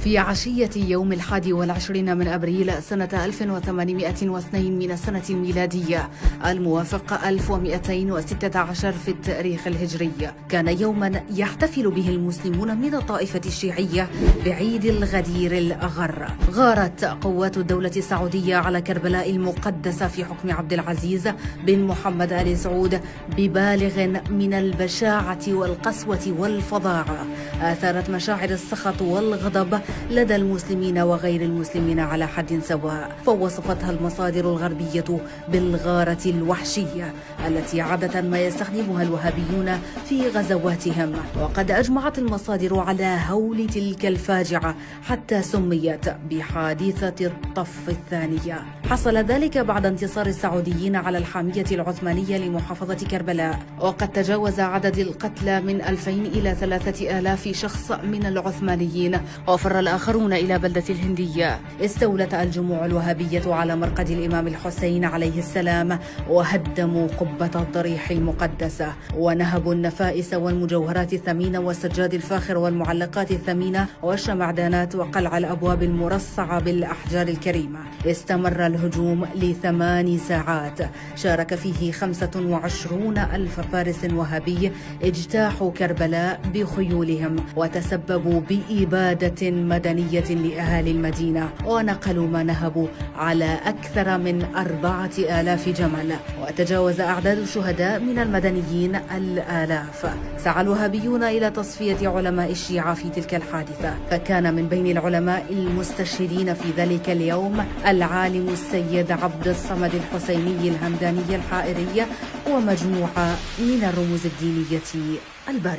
في عشية يوم 21 من أبريل سنة 1802 من السنة الميلادية الموافق 1216 في التاريخ الهجري، كان يوما يحتفل به المسلمون من الطائفة الشيعية بعيد الغدير الأغر. غارت قوات الدولة السعودية على كربلاء المقدسة في حكم عبد العزيز بن محمد آل سعود ببالغ من البشاعة والقسوة والفظاعة، آثارت مشاعر السخط والغضب لدى المسلمين وغير المسلمين على حد سواء، فوصفتها المصادر الغربية بالغارة الوحشية التي عادة ما يستخدمها الوهابيون في غزواتهم. وقد أجمعت المصادر على هول تلك الفاجعة حتى سميت بحادثة الطف الثانية. حصل ذلك بعد انتصار السعوديين على الحامية العثمانية لمحافظة كربلاء، وقد تجاوز عدد القتلى من 2000 إلى 3000 شخص من العثمانيين، وفر الآخرون إلى بلدة الهندية. استولت الجموع الوهابية على مرقد الإمام الحسين عليه السلام، وهدموا قبة الضريح المقدسة، ونهبوا النفائس والمجوهرات الثمينة والسجاد الفاخر والمعلقات الثمينة والشمعدانات وقلع الأبواب المرصعة بالأحجار الكريمة. استمر الهجوم ل8 ساعات، شارك فيه 25,000 فارس وهابي اجتاحوا كربلاء بخيولهم، وتسببوا بإبادة مدنية لأهالي المدينة، ونقلوا ما نهبوا على أكثر من 4000 جمل، وتجاوز أعداد الشهداء من المدنيين الآلاف. سعى الوهابيون إلى تصفية علماء الشيعة في تلك الحادثة، فكان من بين العلماء المستشهدين في ذلك اليوم العالم السيد عبد الصمد الحسيني الهمداني الحائري، ومجموعة من الرموز الدينية البارزة.